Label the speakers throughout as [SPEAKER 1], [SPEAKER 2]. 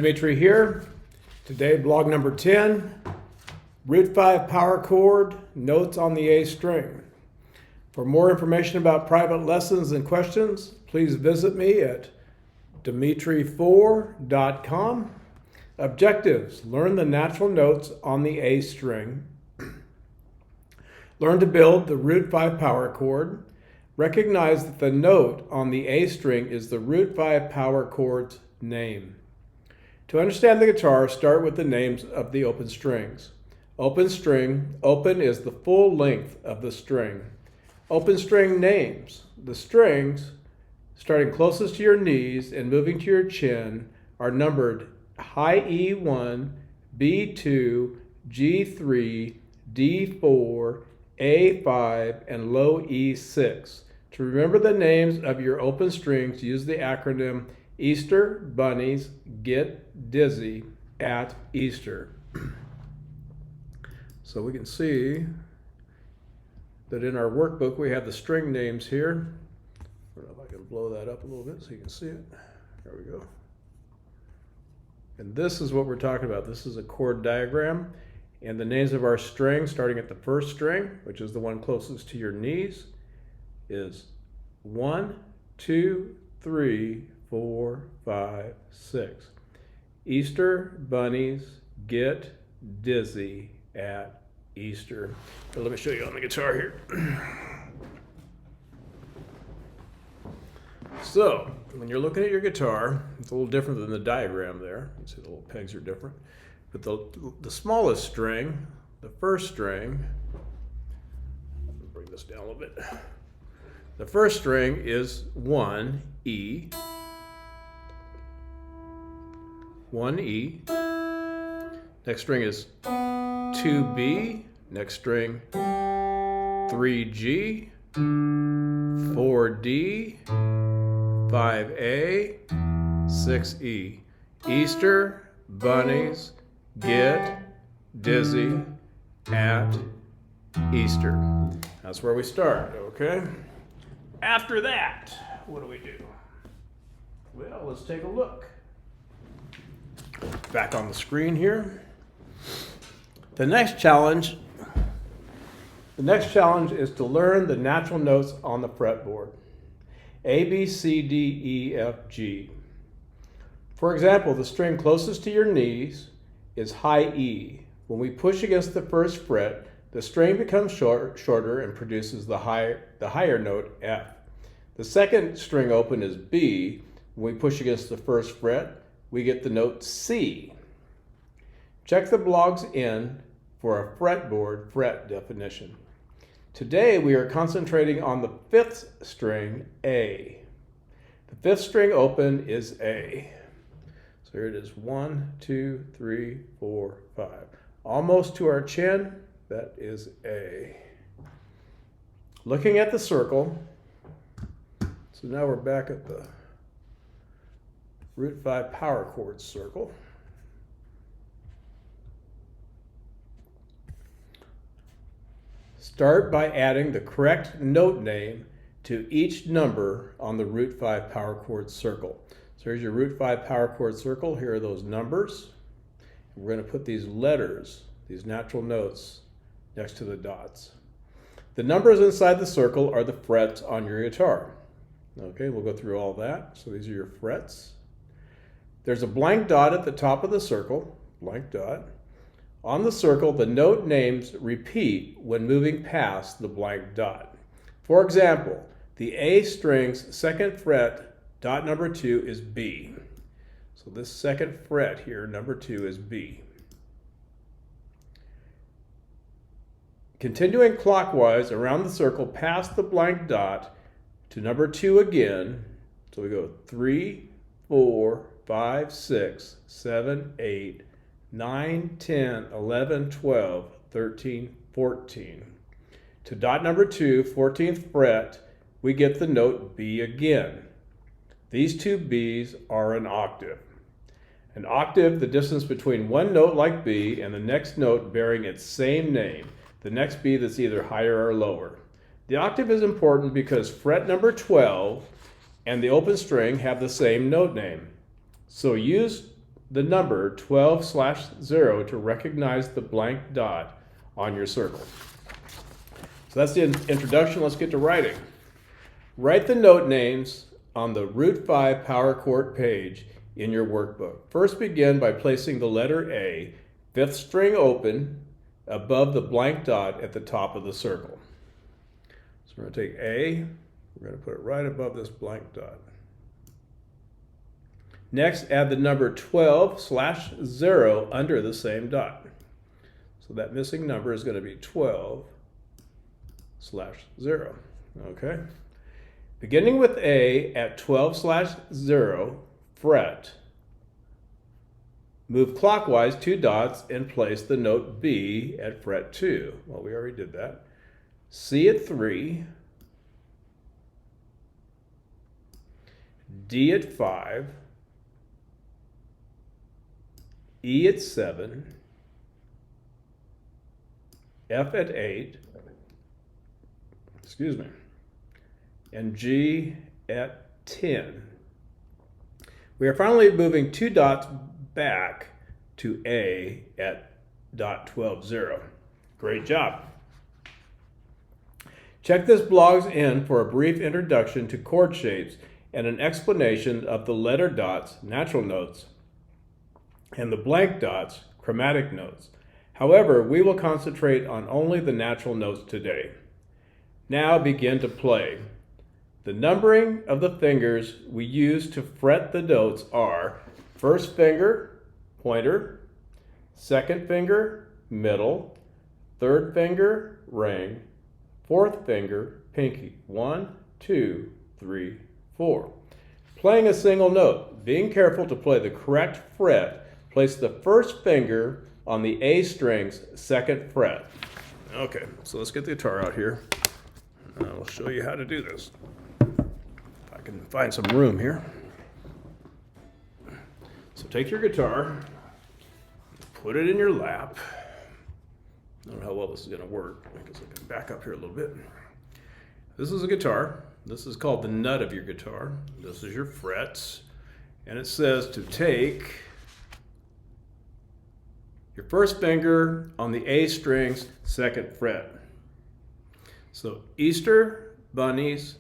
[SPEAKER 1] Demetri here. Today, blog number 10, Root 5 Power Chord, Notes on the A String. For more information about private lessons and questions, please visit me at Demetri4.com. Objectives: learn the natural notes on the A string. Learn to build the Root 5 power chord. Recognize that the note on the A string is the Root 5 power chord's name. To understand the guitar, start with the names of the open strings. Open string, open is the full length of the string. Open string names. The strings, starting closest to your knees and moving to your chin, are numbered high E1, B2, G3, D4, A5, and low E6. To remember the names of your open strings, use the acronym Easter bunnies get dizzy at Easter. So we can see that in our workbook we have the string names here. I don't know if I can blow that up a little bit so you can see it. There we go. And this is what we're talking about. This is a chord diagram. And the names of our strings, starting at the first string, which is the one closest to your knees, is 1, 2, 3, 4, 5, 6. Easter bunnies get dizzy at Easter. Here, let me show you on the guitar here. So, when you're looking at your guitar, it's a little different than the diagram there. You see the little pegs are different. But the smallest string, the first string, let me bring this down a little bit. The first string is 1 E. 1 E. Next string is 2B. Next string 3G, 4D, 5A, 6E. Easter bunnies get dizzy at Easter. That's where we start, okay? After that, what do? Well, let's take a look. Back on the screen here. The next challenge is to learn the natural notes on the fretboard. A, B, C, D, E, F, G. For example, the string closest to your knees is high E. When we push against the first fret, the string becomes shorter and produces the higher note F. The second string open is B. When we push against the first fret, we get the note C. Check the blogs in for a fretboard fret definition. Today we are concentrating on the fifth string, A. The fifth string open is A. So here it is, 1, 2, 3, 4, 5. Almost to our chin, that is A. Looking at the circle, so now we're back at the Root 5 power chord circle. Start by adding the correct note name to each number on the Root 5 power chord circle. So here's your Root 5 power chord circle. Here are those numbers. We're going to put these letters, these natural notes, next to the dots. The numbers inside the circle are the frets on your guitar. Okay, we'll go through all that. So these are your frets. There's a blank dot at the top of the circle, blank dot. On the circle, the note names repeat when moving past the blank dot. For example, the A string's second fret, dot number 2, is B. So this second fret here, number 2, is B. Continuing clockwise around the circle past the blank dot to number 2 again. So we go 3, 4, 5, 6, 7, 8, 9, 10, 11, 12, 13, 14. To dot number 2, 14th fret, we get the note B again. These two B's are an octave. An octave, the distance between one note like B and the next note bearing its same name, the next B that's either higher or lower. The octave is important because fret number 12 and the open string have the same note name. So use the number 12/0 to recognize the blank dot on your circle. So that's the introduction. Let's get to writing. Write the note names on the Root 5 Power Chord page in your workbook. First, begin by placing the letter A, 5th string open, above the blank dot at the top of the circle. So we're going to take A, we're going to put it right above this blank dot. Next, add the number 12/0 under the same dot. So that missing number is going to be 12/0. Okay? Beginning with A at 12/0, fret. Move clockwise 2 dots and place the note B at fret 2. Well, we already did that. C at 3. D at 5. E at 7. F at 8. Excuse me. And G at 10. We are finally moving 2 dots back to A at dot 12/0. Great job. Check this blog's end for a brief introduction to chord shapes and an explanation of the letter dots, natural notes, and the blank dots, chromatic notes. However, we will concentrate on only the natural notes today. Now begin to play. The numbering of the fingers we use to fret the notes are first finger, pointer, second finger, middle, third finger, ring, fourth finger, pinky. 1, 2, 3, 4. Playing a single note. Being careful to play the correct fret, place the first finger on the A string's second fret. Okay, so let's get the guitar out here. And I will show you how to do this. If I can find some room here. So take your guitar, put it in your lap. I don't know how well this is going to work. I guess I can back up here a little bit. This is a guitar. This is called the nut of your guitar. This is your frets. And it says to take your first finger on the A string's second fret. So Easter bunnies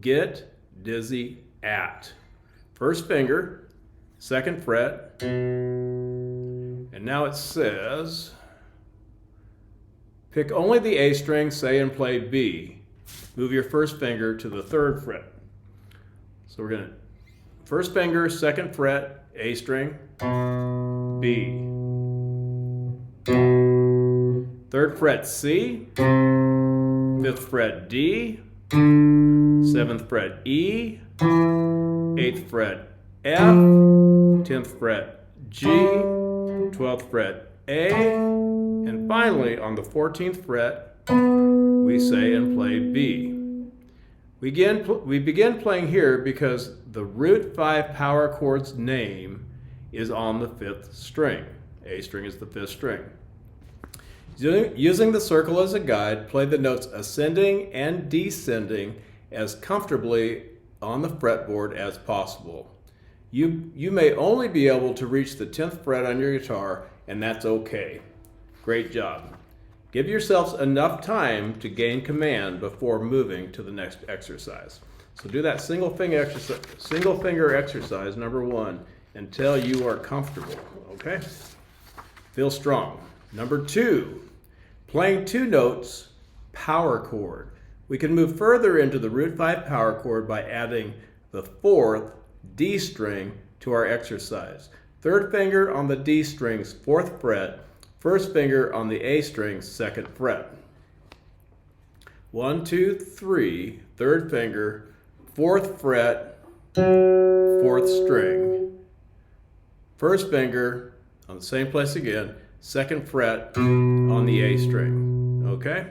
[SPEAKER 1] get dizzy at. First finger, second fret. And now it says, pick only the A string, say, and play B. Move your first finger to the third fret. So we're going to, first finger, second fret, A string, B. Third fret, C. Fifth fret, D. Seventh fret, E. Eighth fret, F. 10th fret, G. 12th fret, A. And finally, on the 14th fret, we say and play B. We begin playing here because the Root 5 Power Chord's name is on the 5th string. A string is the 5th string. Using the circle as a guide, play the notes ascending and descending as comfortably on the fretboard as possible. You may only be able to reach the 10th fret on your guitar, and that's okay. Great job. Give yourselves enough time to gain command before moving to the next exercise. So do that single finger exercise number 1 until you are comfortable, okay? Feel strong. Number 2, playing 2 notes, power chord. We can move further into the Root 5 power chord by adding the 4th D string to our exercise. Third finger on the D string's 4th fret, first finger on the A string's 2nd fret. 1, 2, 3, third finger, 4th fret, 4th string. First finger on the same place again, 2nd fret on the A string, okay?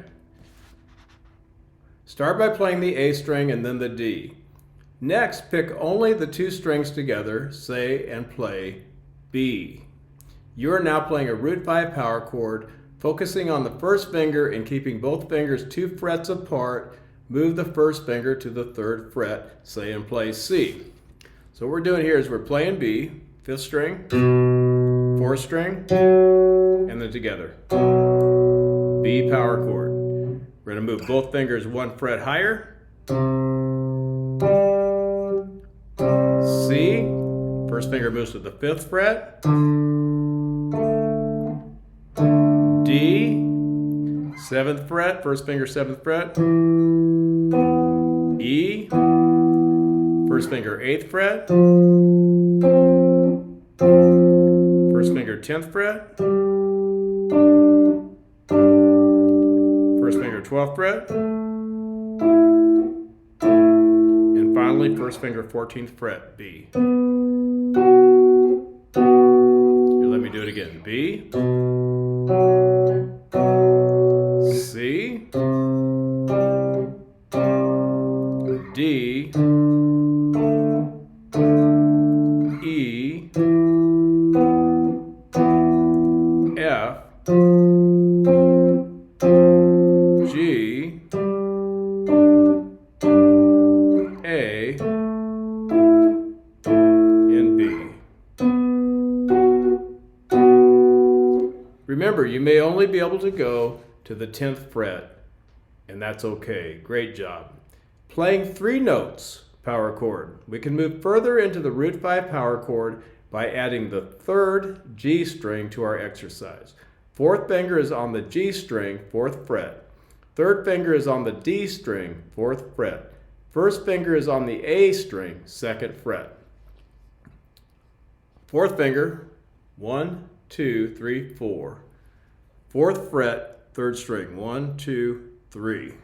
[SPEAKER 1] Start by playing the A string and then the D. Next, pick only the 2 strings together, say and play B. You are now playing a Root 5 power chord, focusing on the first finger and keeping both fingers 2 frets apart. Move the first finger to the 3rd fret, say and play C. So what we're doing here is we're playing B, fifth string, fourth string, and then together. B power chord. We're going to move both fingers one fret higher. C, first finger moves to the fifth fret. D, seventh fret, first finger seventh fret. E, first finger eighth fret. First finger 10th fret. First finger 12th fret. And finally, first finger 14th fret, B. Here, let me do it again. B, C, D, E, F, G, A, and B. Remember, you may only be able to go to the 10th fret, and that's okay. Great job. Playing 3 notes power chord. We can move further into the root 5 power chord by adding the 3rd G string to our exercise. 4th finger is on the G string, 4th fret. 3rd finger is on the D string, 4th fret. 1st finger is on the A string, 2nd fret. 4th finger, 1, 2, 3, 4. 4th fret, 3rd string, 1, 2, 3.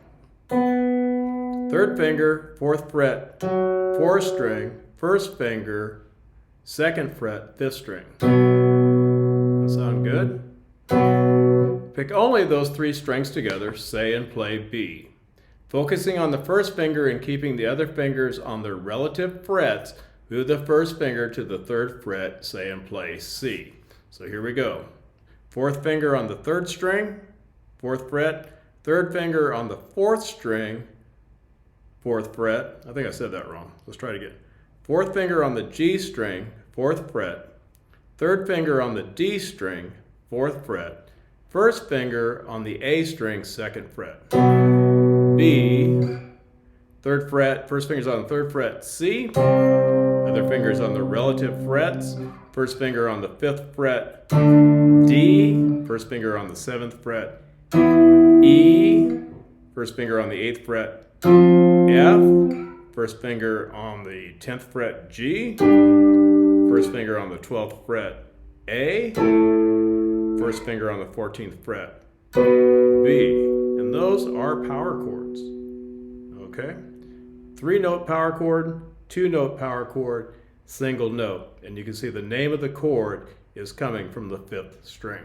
[SPEAKER 1] 3rd finger, 4th fret, 4th string, 1st finger, 2nd fret, 5th string. That sound good? Pick only those 3 strings together, say and play B. Focusing on the 1st finger and keeping the other fingers on their relative frets, move the 1st finger to the 3rd fret, say and play C. So here we go. 4th finger on the 3rd string, 4th fret, 3rd finger on the 4th string, 4th fret. I think I said that wrong. Let's try it again. 4th finger on the G string, 4th fret. 3rd finger on the D string, 4th fret. 1st finger on the A string, 2nd fret. B, 3rd fret, 1st finger's on the 3rd fret, C. Other fingers on the relative frets. 1st finger on the 5th fret, D. 1st finger on the 7th fret, E. 1st finger on the 8th fret, F. 1st finger on the 10th fret, G. 1st finger on the 12th fret, A. 1st finger on the 14th fret, B. And those are power chords. Okay? 3-note power chord, 2-note power chord, single note. And you can see the name of the chord is coming from the 5th string.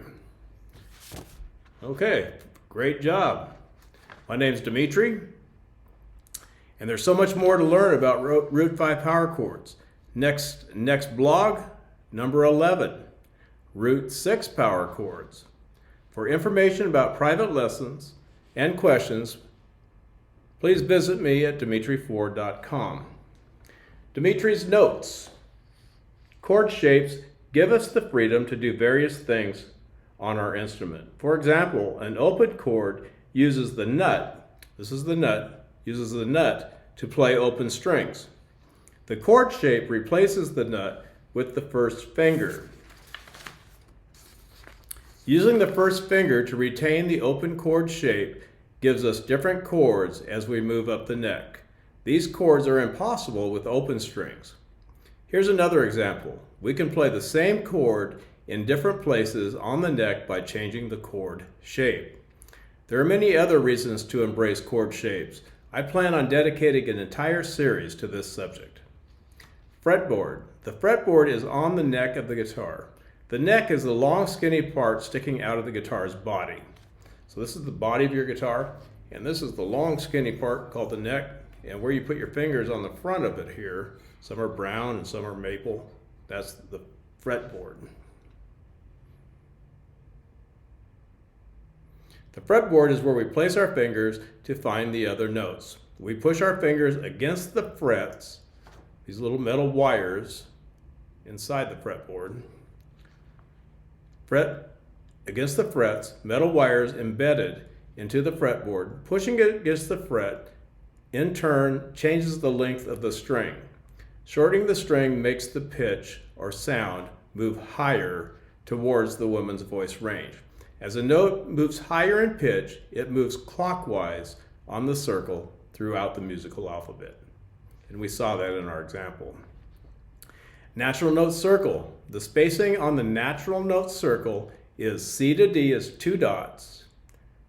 [SPEAKER 1] Okay, great job. My name's Demetri, and there's so much more to learn about root 5 power chords. Next blog, number 11, root 6 power chords. For information about private lessons and questions, please visit me at demetri4.com. Demetri's notes. Chord shapes give us the freedom to do various things on our instrument. For example, an open chord uses the nut, this is the nut, uses the nut to play open strings. The chord shape replaces the nut with the 1st finger. Using the 1st finger to retain the open chord shape gives us different chords as we move up the neck. These chords are impossible with open strings. Here's another example. We can play the same chord in different places on the neck by changing the chord shape. There are many other reasons to embrace chord shapes. I plan on dedicating an entire series to this subject. Fretboard. The fretboard is on the neck of the guitar. The neck is the long skinny part sticking out of the guitar's body. So this is the body of your guitar, and this is the long skinny part called the neck, and where you put your fingers on the front of it here, some are brown and some are maple, that's the fretboard. The fretboard is where we place our fingers to find the other notes. We push our fingers against the frets, these little metal wires, inside the fretboard. Fret against the frets, metal wires embedded into the fretboard. Pushing it against the fret in turn changes the length of the string. Shortening the string makes the pitch or sound move higher towards the woman's voice range. As a note moves higher in pitch, it moves clockwise on the circle throughout the musical alphabet. And we saw that in our example. Natural note circle. The spacing on the natural note circle is C to D is 2 dots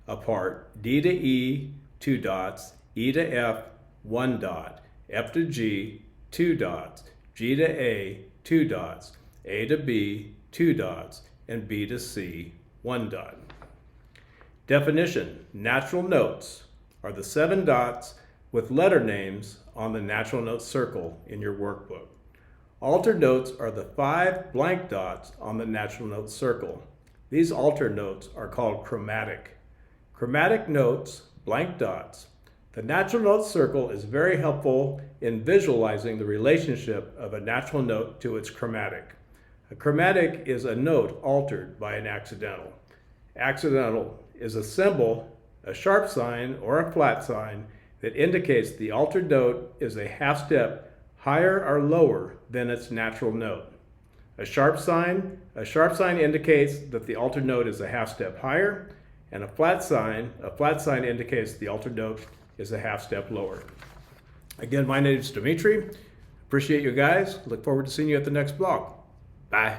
[SPEAKER 1] apart, D to E 2 dots, E to F 1 dot, F to G 2 dots, G to A 2 dots, A to B 2 dots, and B to C 1 dot. Definition: natural notes are the 7 dots with letter names on the natural note circle in your workbook. Altered notes are the 5 blank dots on the natural note circle. These altered notes are called chromatic. Chromatic notes, blank dots. The natural note circle is very helpful in visualizing the relationship of a natural note to its chromatic. A chromatic is a note altered by an accidental. Accidental is a symbol, a sharp sign or a flat sign that indicates the altered note is a half step higher or lower than its natural note. A sharp sign indicates that the altered note is a half step higher, and a flat sign indicates the altered note is a half step lower. Again, my name is Demetri. Appreciate you guys. Look forward to seeing you at the next vlog. Bye.